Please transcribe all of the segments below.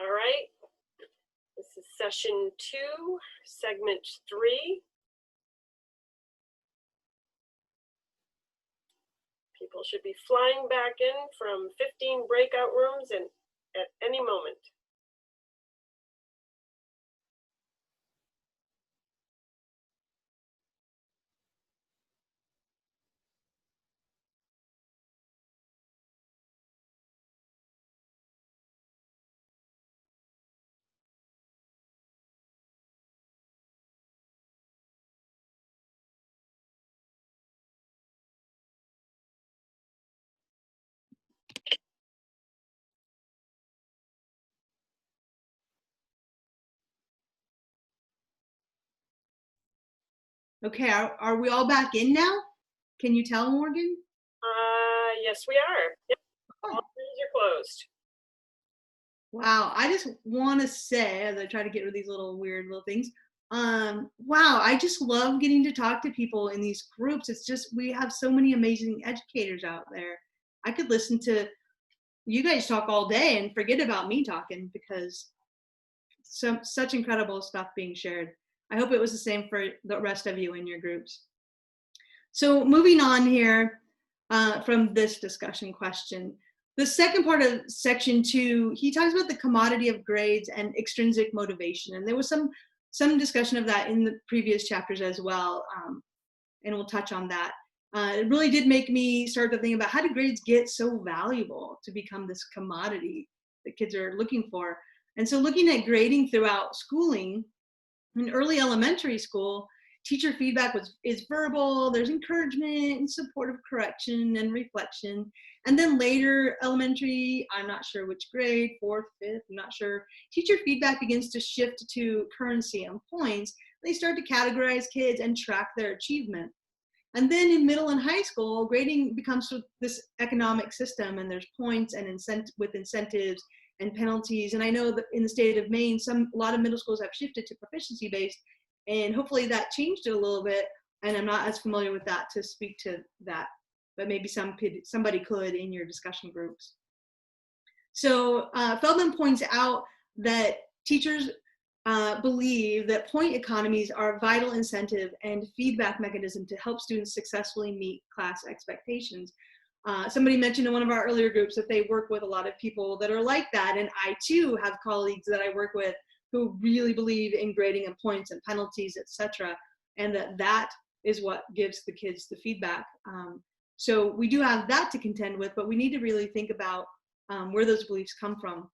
All right, this is session 2, segment 3. People should be flying back in from 15 breakout rooms and at any moment. Okay, are we all back in now? Can you tell, Morgan? Yes, we are. Yep. All rooms are closed. Wow, I just want to say, as I try to get rid of these little weird little things, wow, I just love getting to talk to people in these groups. It's just, we have so many amazing educators out there. I could listen to you guys talk all day and forget about me talking because such incredible stuff being shared. I hope it was the same for the rest of you in your groups. So moving on here from this discussion question, the second part of section 2, he talks about the commodity of grades and extrinsic motivation. And there was some discussion of that in the previous chapters as well. And we'll touch on that. It really did make me start to think about how do grades get so valuable to become this commodity that kids are looking for. And so looking at grading throughout schooling, in early elementary school, teacher feedback is verbal, there's encouragement and supportive correction and reflection. And then later elementary, I'm not sure which grade, 4th, 5th, I'm not sure, teacher feedback begins to shift to currency and points. They start to categorize kids and track their achievement. And then in middle and high school, grading becomes this economic system, and there's points and incentives and penalties. And I know that in the state of Maine, a lot of middle schools have shifted to proficiency based, and hopefully that changed it a little bit. And I'm not as familiar with that to speak to that, but maybe somebody could in your discussion groups. So Feldman points out that teachers believe that point economies are a vital incentive and feedback mechanism to help students successfully meet class expectations. Somebody mentioned in one of our earlier groups that they work with a lot of people that are like that, and I too have colleagues that I work with who really believe in grading and points and penalties, etc., and that is what gives the kids the feedback. So we do have that to contend with, but we need to really think about where those beliefs come from.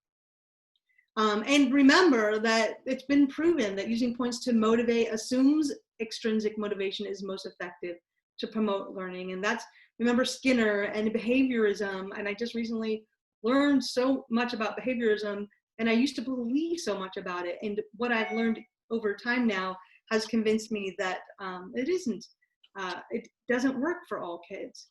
And remember that it's been proven that using points to motivate assumes extrinsic motivation is most effective to promote learning. And that's, remember Skinner and behaviorism. And I just recently learned so much about behaviorism, and I used to believe so much about it. And what I've learned over time now has convinced me that it doesn't work for all kids.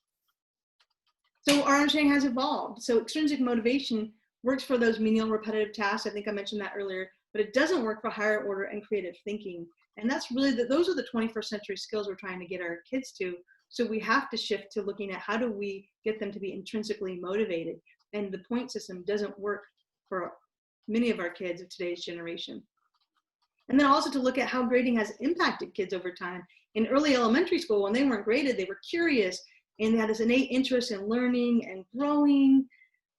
So our understanding has evolved. So extrinsic motivation works for those menial repetitive tasks. I think I mentioned that earlier, but it doesn't work for higher order and creative thinking. And that's really, those are the 21st century skills we're trying to get our kids to. So we have to shift to looking at how do we get them to be intrinsically motivated. And the point system doesn't work for many of our kids of today's generation. And then also to look at how grading has impacted kids over time. In early elementary school, when they weren't graded, they were curious and they had this innate interest in learning and growing.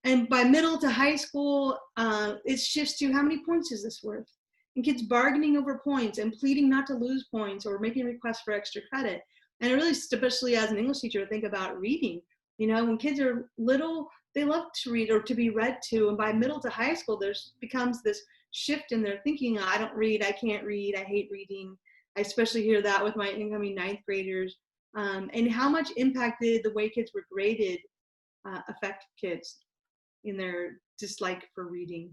And by middle to high school, it shifts to how many points is this worth? And kids bargaining over points and pleading not to lose points or making requests for extra credit. And I really, especially as an English teacher, think about reading. You know, when kids are little, they love to read or to be read to. And by middle to high school, becomes this shift in their thinking. I don't read, I can't read, I hate reading. I especially hear that with my incoming 9th graders. And how much impact did the way kids were graded affect kids in their dislike for reading.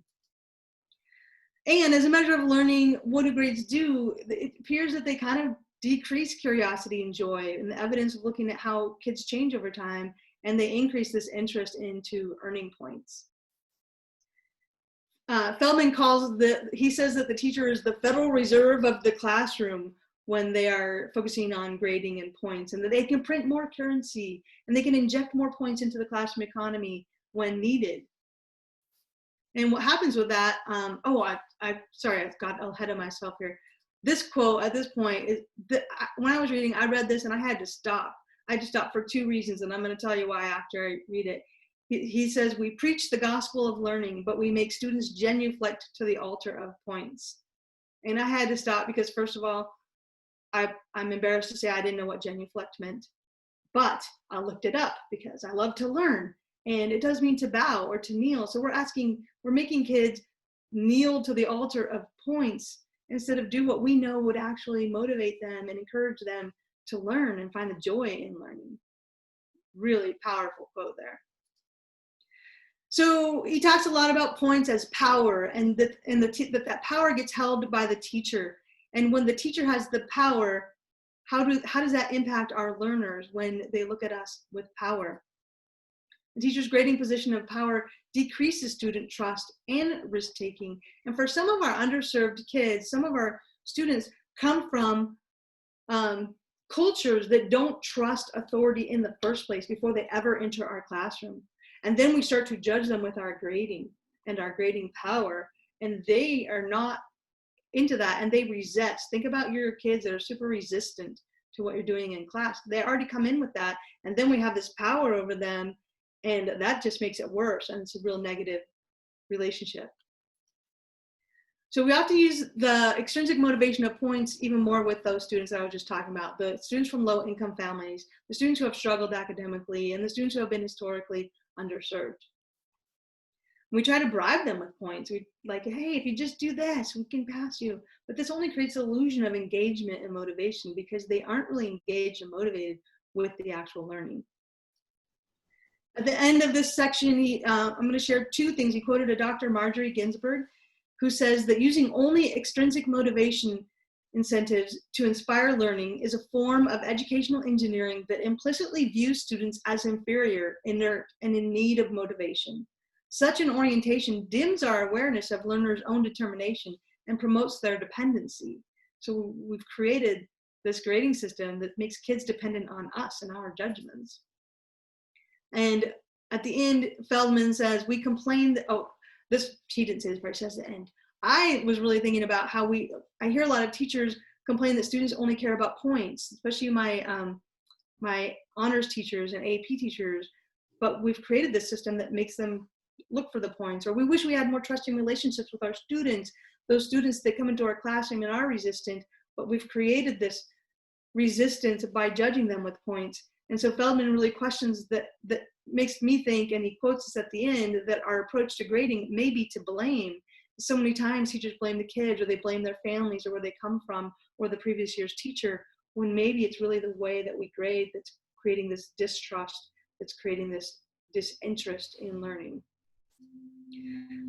And as a measure of learning, what do grades do? It appears that they kind of decrease curiosity and joy, and the evidence of looking at how kids change over time, and they increase this interest into earning points. Feldman he says that the teacher is the Federal Reserve of the classroom when they are focusing on grading and points, and that they can print more currency and they can inject more points into the classroom economy when needed. And what happens with that, sorry, I got ahead of myself here. This quote at this point is, when I was reading, I read this and I had to stop. I had to stop for two reasons, and I'm going to tell you why after I read it. He says, we preach the gospel of learning, but we make students genuflect to the altar of points. And I had to stop because, first of all, I'm embarrassed to say I didn't know what genuflect meant, but I looked it up because I love to learn. And it does mean to bow or to kneel. So we're making kids kneel to the altar of points instead of do what we know would actually motivate them and encourage them to learn and find the joy in learning. Really powerful quote there. So he talks a lot about points as power, and that power gets held by the teacher. And when the teacher has the power, how does that impact our learners when they look at us with power? The teacher's grading position of power decreases student trust and risk-taking. And for some of our underserved kids, some of our students come from cultures that don't trust authority in the first place before they ever enter our classroom. And then we start to judge them with our grading and our grading power, and they are not into that, and they resist. Think about your kids that are super resistant to what you're doing in class. They already come in with that, and then we have this power over them, and that just makes it worse, and it's a real negative relationship. So we have to use the extrinsic motivation of points even more with those students that I was just talking about, the students from low income families, the students who have struggled academically, and the students who have been historically underserved. We try to bribe them with points. We like, hey, if you just do this, we can pass you. But this only creates an illusion of engagement and motivation because they aren't really engaged and motivated with the actual learning. At the end of this section, I'm going to share two things. He quoted a Dr. Marjorie Ginsburg, who says that using only extrinsic motivation incentives to inspire learning is a form of educational engineering that implicitly views students as inferior, inert, and in need of motivation. Such an orientation dims our awareness of learners' own determination and promotes their dependency. So we've created this grading system that makes kids dependent on us and our judgments. And at the end, Feldman says, we complain that, he didn't say this part, he says the end. I was really thinking about how I hear a lot of teachers complain that students only care about points, especially my honors teachers and AP teachers, but we've created this system that makes them look for the points, or we wish we had more trusting relationships with our students, those students that come into our classroom and are resistant, but we've created this resistance by judging them with points. And so Feldman really questions that makes me think, and he quotes us at the end, that our approach to grading may be to blame. So many times teachers blame the kids, or they blame their families, or where they come from, or the previous year's teacher, when maybe it's really the way that we grade that's creating this distrust, that's creating this disinterest in learning.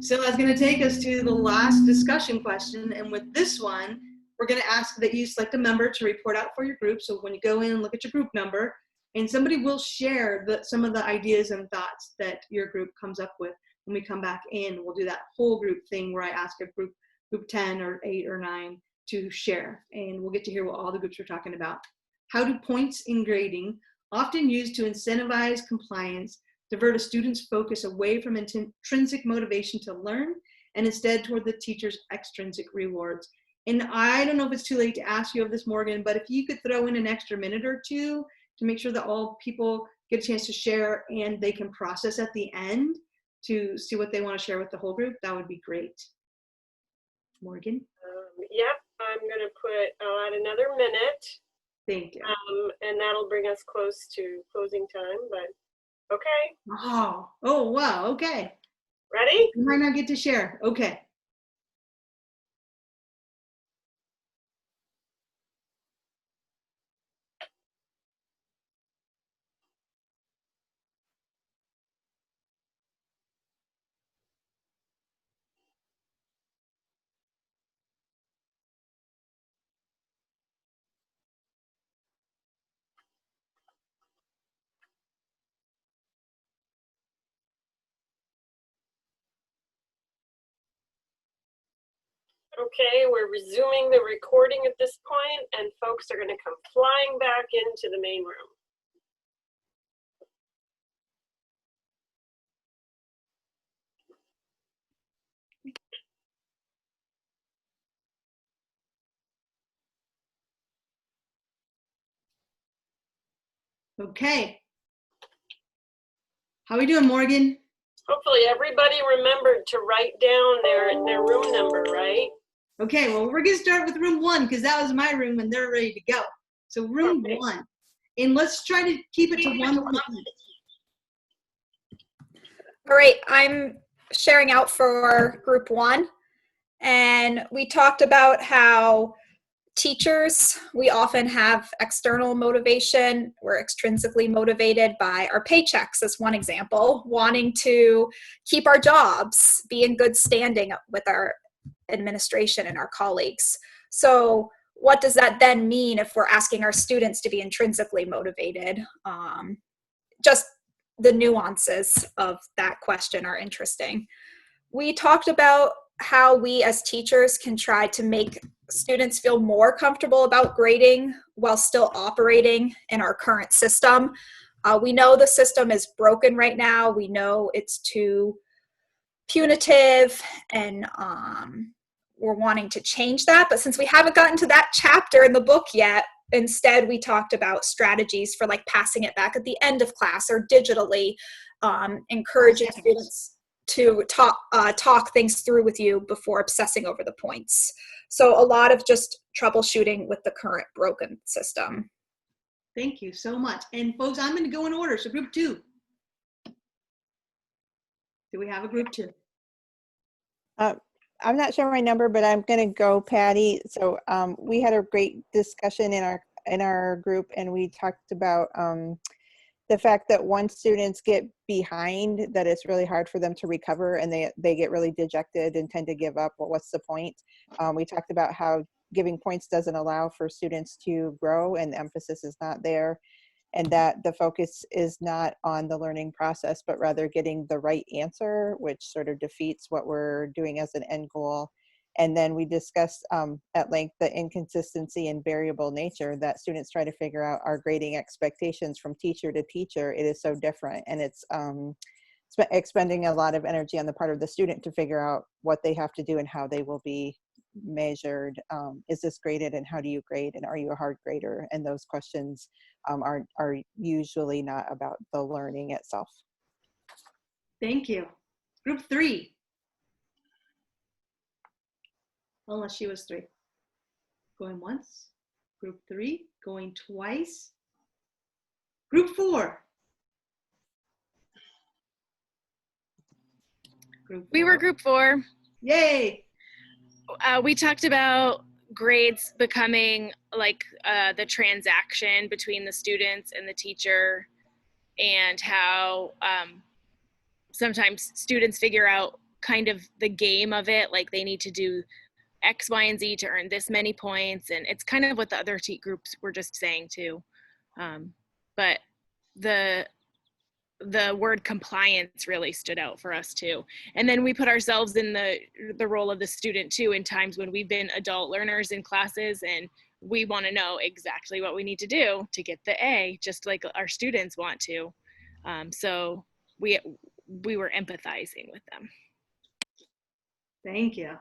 So that's going to take us to the last discussion question. And with this one, we're going to ask that you select a member to report out for your group. So when you go in and look at your group number, and somebody will share some of the ideas and thoughts that your group comes up with. When we come back in, we'll do that whole group thing where I ask a group 10 or 8 or 9 to share, and we'll get to hear what all the groups are talking about. How do points in grading, often used to incentivize compliance, divert a student's focus away from intrinsic motivation to learn and instead toward the teacher's extrinsic rewards? And I don't know if it's too late to ask you of this, Morgan, but if you could throw in an extra minute or two to make sure that all people get a chance to share and they can process at the end to see what they want to share with the whole group, that would be great. Morgan? Yep, I'm going to I'll add another minute. Thank you. And that'll bring us close to closing time, but okay. Oh, wow, okay. Ready? You might not get to share. Okay. Okay, we're resuming the recording at this point, and folks are going to come flying back into the main room. Okay. How we doing, Morgan? Hopefully everybody remembered to write down their room number, right? Okay, well, we're gonna start with room 1 because that was my room and they're ready to go. So room Okay. 1, and let's try to keep it to 1 point each. All right, I'm sharing out for group 1. And we talked about how teachers, we often have external motivation. We're extrinsically motivated by our paychecks, as one example, wanting to keep our jobs, be in good standing with our administration and our colleagues. So what does that then mean if we're asking our students to be intrinsically motivated? Just the nuances of that question are interesting. We talked about how we as teachers can try to make students feel more comfortable about grading while still operating in our current system. We know the system is broken right now. We know it's too punitive, and we're wanting to change that. But since we haven't gotten to that chapter in the book yet, instead we talked about strategies for like passing it back at the end of class or digitally, encouraging students to talk things through with you before obsessing over the points. So a lot of just troubleshooting with the current broken system. Thank you so much. And folks, I'm going to go in order. So group 2. Do we have a group 2? I'm not sure my number, but I'm going to go, Patty. So we had a great discussion in our group, and we talked about the fact that once students get behind, that it's really hard for them to recover, and they get really dejected and tend to give up. Well, what's the point? We talked about how giving points doesn't allow for students to grow, and the emphasis is not there, and that the focus is not on the learning process, but rather getting the right answer, which sort of defeats what we're doing as an end goal. And then we discussed at length the inconsistency and variable nature that students try to figure out our grading expectations from teacher to teacher. It is so different, and it's expending a lot of energy on the part of the student to figure out what they have to do and how they will be measured. Is this graded, and how do you grade, and are you a hard grader? And those questions are usually not about the learning itself. Thank you. Group 3. Unless she was 3. Going once. Group 3. Going twice. Group 4. We were group 4. Yay. We talked about grades becoming like the transaction between the students and the teacher, and how sometimes students figure out kind of the game of it, like they need to do X, Y, and Z to earn this many points. And it's kind of what the other groups were just saying too. But the word compliance really stood out for us too. And then we put ourselves in the role of the student too, in times when we've been adult learners in classes and we want to know exactly what we need to do to get the A, just like our students want to. So we were empathizing with them. Thank you.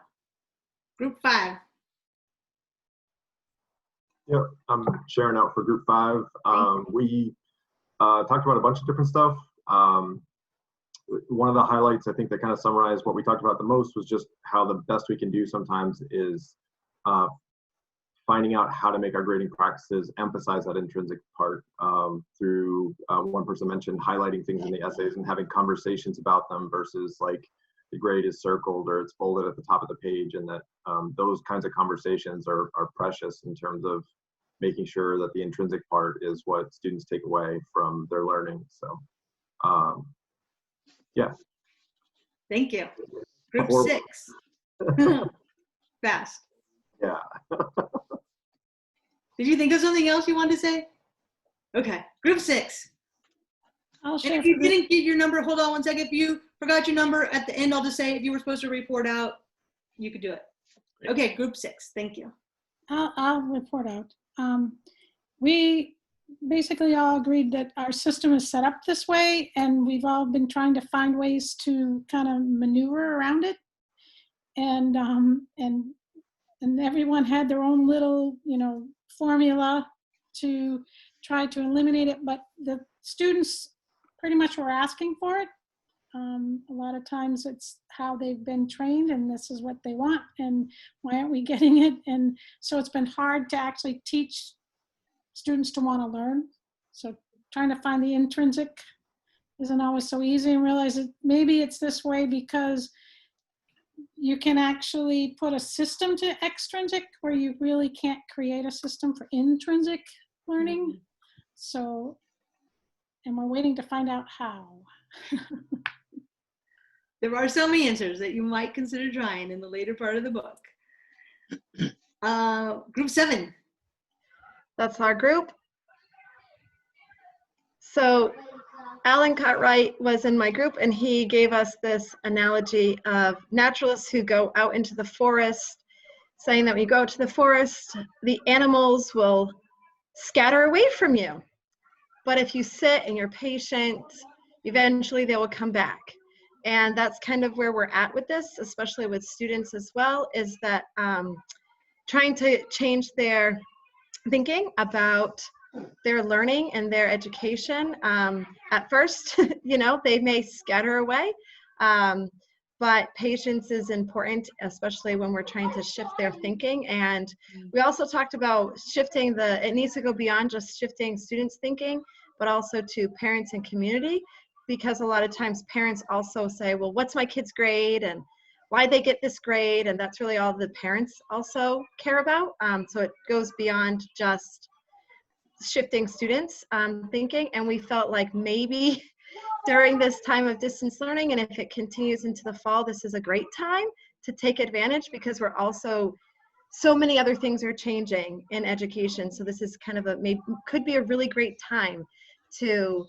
Group 5. Yep, I'm sharing out for group 5. We talked about a bunch of different stuff. One of the highlights, I think, that kind of summarized what we talked about the most was just how the best we can do sometimes is finding out how to make our grading practices emphasize that intrinsic part through one person mentioned highlighting things in the essays and having conversations about them versus like the grade is circled or it's bolded at the top of the page, and that those kinds of conversations are precious in terms of making sure that the intrinsic part is what students take away from their learning. So yeah. Thank you. Group 6. Fast. Yeah. Did you think of something else you wanted to say? Okay. Group 6. I'll And share. if you didn't get your number, hold on one second. If you forgot your number at the end, I'll just say if you were supposed to report out, you could do it. Okay, group 6. Thank you. I'll report out. We basically all agreed that our system is set up this way, and we've all been trying to find ways to kind of maneuver around it. And everyone had their own little, formula to try to eliminate it, but the students pretty much were asking for it. A lot of times it's how they've been trained and this is what they want and why aren't we getting it? And so it's been hard to actually teach students to want to learn. So trying to find the intrinsic isn't always so easy, and realize that maybe it's this way because you can actually put a system to extrinsic where you really can't create a system for intrinsic learning. Mm-hmm. So, and we're waiting to find out how. There are some answers that you might consider trying in the later part of the book. Group 7. That's our group. So Alan Cartwright was in my group, and he gave us this analogy of naturalists who go out into the forest, saying that when you go out to the forest, the animals will scatter away from you. But if you sit and you're patient, eventually they will come back. And that's kind of where we're at with this, especially with students as well, is that trying to change their thinking about their learning and their education. At first, you know, they may scatter away, but patience is important, especially when we're trying to shift their thinking. And we also talked about shifting it needs to go beyond just shifting students' thinking, but also to parents and community, because a lot of times parents also say, well, what's my kid's grade and why they get this grade? And that's really all the parents also care about. So it goes beyond just shifting students' thinking. And we felt like maybe during this time of distance learning, and if it continues into the fall, this is a great time to take advantage, because we're also, so many other things are changing in education. So this is kind of could be a really great time to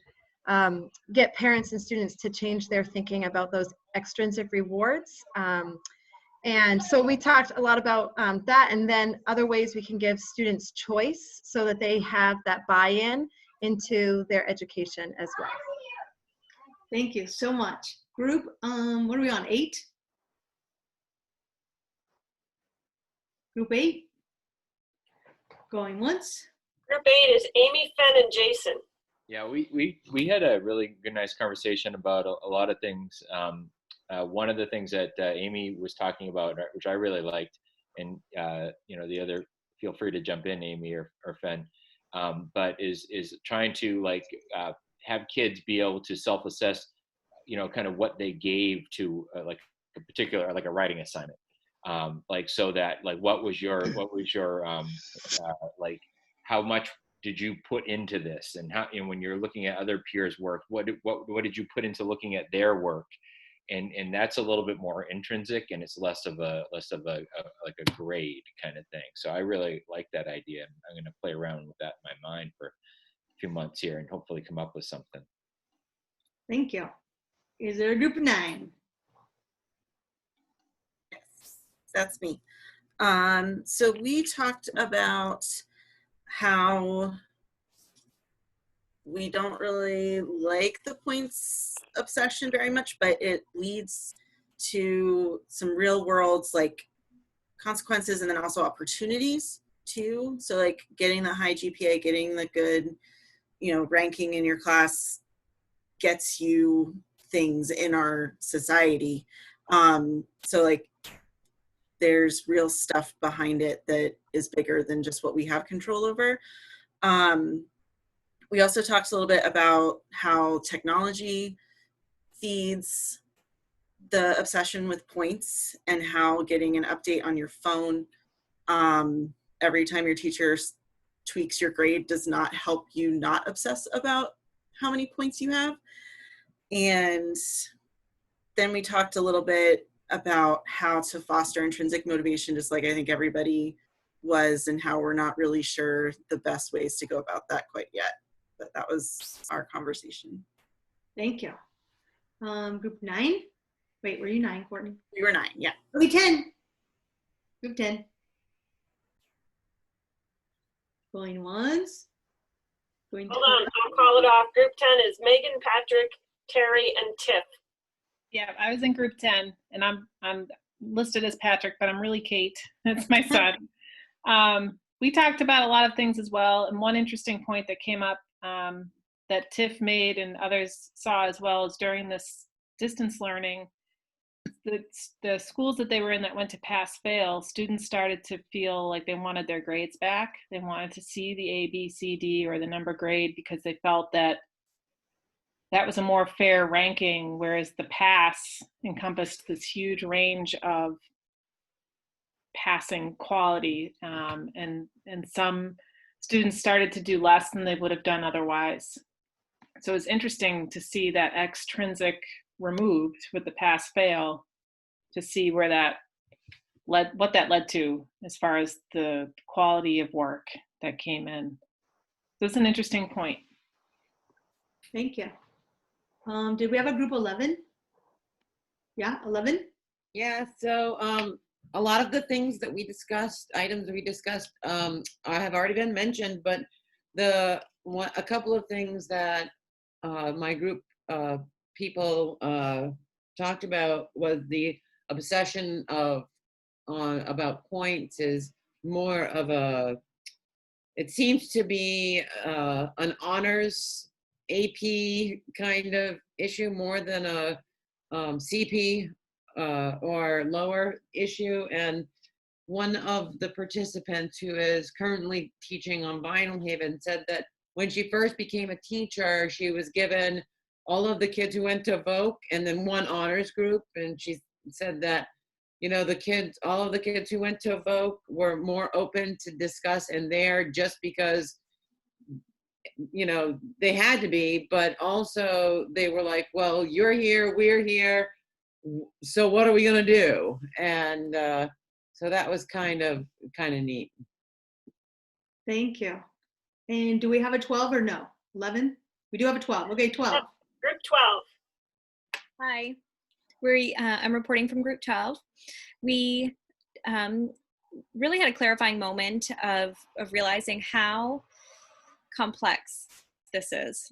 get parents and students to change their thinking about those extrinsic rewards. And so we talked a lot about that, and then other ways we can give students choice so that they have that buy-in into their education as well. Thank you so much. Group, what are we on, 8? Group 8? Going once? Group 8 is Amy, Fenn, and Jason. Yeah, we had a really good, nice conversation about a lot of things. One of the things that Amy was talking about, which I really liked, and you know, the other, feel free to jump in, Amy or Fenn, but is trying to have kids be able to self-assess, you know, kind of what they gave to like a particular, like a writing assignment, so that what was your like how much did you put into this, and how, and when you're looking at other peers' work, what did you put into looking at their work, and that's a little bit more intrinsic, and it's less of a like a grade kind of thing. So I really like that idea. I'm going to play around with that in my mind for a few months here and hopefully come up with something. Thank you. Is there a group of 9? Yes, that's me. So we talked about how we don't really like the points obsession very much, but it leads to some real world consequences, and then also opportunities too. So like getting the high GPA, getting the good, you know, ranking in your class gets you things in our society. So like there's real stuff behind it that is bigger than just what we have control over. We also talked a little bit about how technology feeds the obsession with points, and how getting an update on your phone every time your teacher tweaks your grade does not help you not obsess about how many points you have. And then we talked a little bit about how to foster intrinsic motivation, just like I think everybody was, and how we're not really sure the best ways to go about that quite yet. But that was our conversation. Thank you. Group 9? Wait, were you 9, Courtney? We were 9, yeah. Okay, 10. Group 10. Going once. Going Hold on, I'll call it off. Group 10 is Megan, Patrick, Terry, and Tiff. Yeah, I was in group 10, and I'm listed as Patrick, but I'm really Kate. That's my son. we talked about a lot of things as well. And one interesting point that came up that Tiff made and others saw as well is during this distance learning, the schools that they were in that went to pass fail, students started to feel like they wanted their grades back. They wanted to see the A, B, C, D, or the number grade because they felt that that was a more fair ranking, whereas the pass encompassed this huge range of passing quality, and some students started to do less than they would have done otherwise. So it's interesting to see that extrinsic removed with the pass fail, to see where that led, what that led to as far as the quality of work that came in. So it's an interesting point. Thank you. Did we have a group 11? Yeah, 11? Yeah, so a lot of the things that we discussed, items that we discussed, have already been mentioned, but a couple of things that my group people talked about was the obsession of about points is more of a, it seems to be an honors AP kind of issue more than a CP or lower issue. And one of the participants who is currently teaching on Vinyl Haven said that when she first became a teacher, she was given all of the kids who went to Voc and then one honors group. And she said that, you know, all of the kids who went to Voc were more open to discuss in there just because, you know, they had to be, but also they were like, well, you're here, we're here, so what are we gonna do? And so that was kind of neat. Thank you. And do we have a 12 or no? 11? We do have a 12. Okay, 12. Group 12. Hi, I'm reporting from Group 12. We really had a clarifying moment of realizing how complex this is,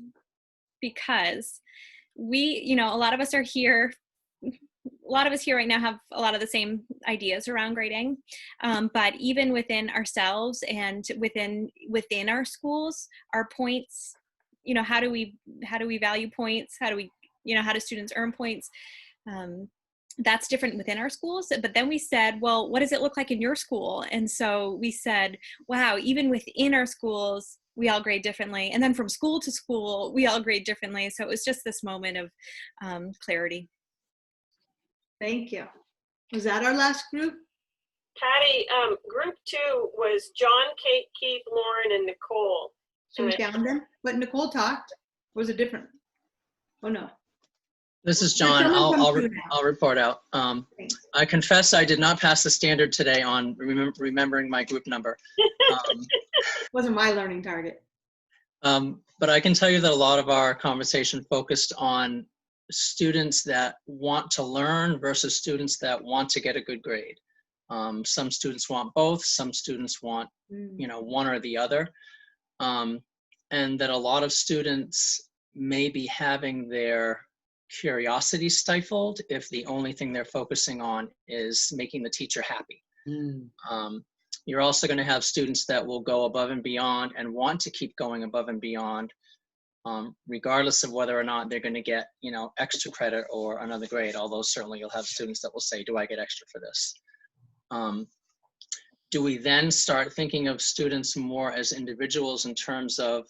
because we, you know, a lot of us here right now have a lot of the same ideas around grading, but even within ourselves and within our schools, our points, you know, how do we value points? How do students earn points? That's different within our schools. But then we said, well, what does it look like in your school? And so we said, wow, even within our schools, we all grade differently. And then from school to school, we all grade differently. So it was just this moment of clarity. Thank you. Was that our last group? Patty, group 2 was John, Kate, Keith, Lauren, and Nicole. Should we count them? But Nicole talked. Or was it different? Oh, no. This is John. I'll report out. I confess I did not pass the standard today on remembering my group number. Wasn't my learning target. But I can tell you that a lot of our conversation focused on students that want to learn versus students that want to get a good grade. Some students want both. Some students want, you know, one or the other. And that a lot of students may be having their curiosity stifled if the only thing they're focusing on is making the teacher happy. You're also going to have students that will go above and beyond and want to keep going above and beyond, regardless of whether or not they're going to get, you know, extra credit or another grade, although certainly you'll have students that will say, do I get extra for this? Do we then start thinking of students more as individuals in terms of,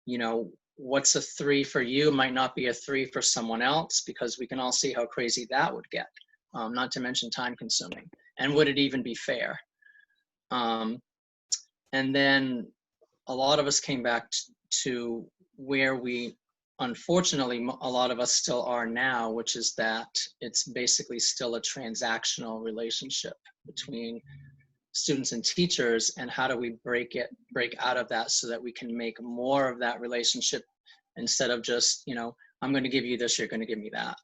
you know, what's a 3 for you might not be a 3 for someone else, because we can all see how crazy that would get, not to mention time consuming. And would it even be fair? And then a lot of us came back to where we, unfortunately, a lot of us still are now, which is that it's basically still a transactional relationship between students and teachers, and how do we break out of that so that we can make more of that relationship instead of just, you know, I'm going to give you this, you're going to give me that.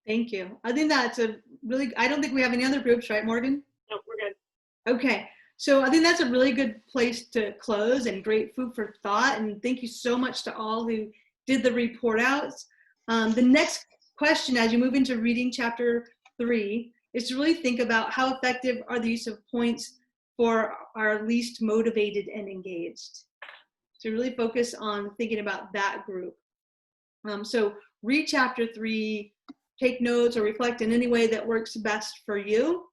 Thank you. I think that's a really, I don't think we have any other groups, right, Morgan? No, we're good. Okay. So I think that's a really good place to close and great food for thought. And thank you so much to all who did the report outs. The next question as you move into reading chapter 3 is to really think about how effective are the use of points for our least motivated and engaged. So really focus on thinking about that group. So read chapter 3, take notes or reflect in any way that works best for you.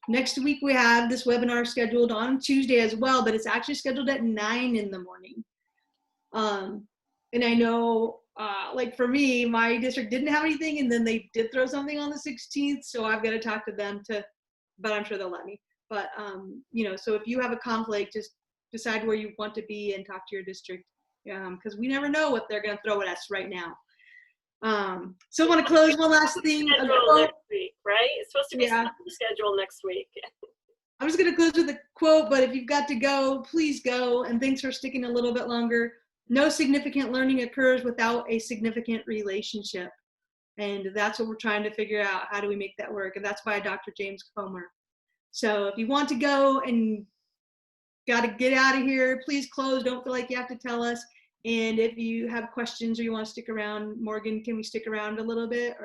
Next week we have this webinar scheduled on Tuesday as well, but it's actually scheduled at 9 in the morning. And I know, like for me, my district didn't have anything, and then they did throw something on the 16th, so I've got to talk to them but I'm sure they'll let me. But, you know, so if you have a conflict, just decide where you want to be and talk to your district, because we never know what they're going to throw at us right now. So I want to close one last thing. Schedule next week, right? It's supposed to be Yeah. scheduled next week. I'm just going to close with a quote, but if you've got to go, please go. And thanks for sticking a little bit longer. No significant learning occurs without a significant relationship. And that's what we're trying to figure out. How do we make that work? And that's by Dr. James Comer. So if you want to go and got to get out of here, please close. Don't feel like you have to tell us. And if you have questions or you want to stick around, Morgan, can we stick around a little bit?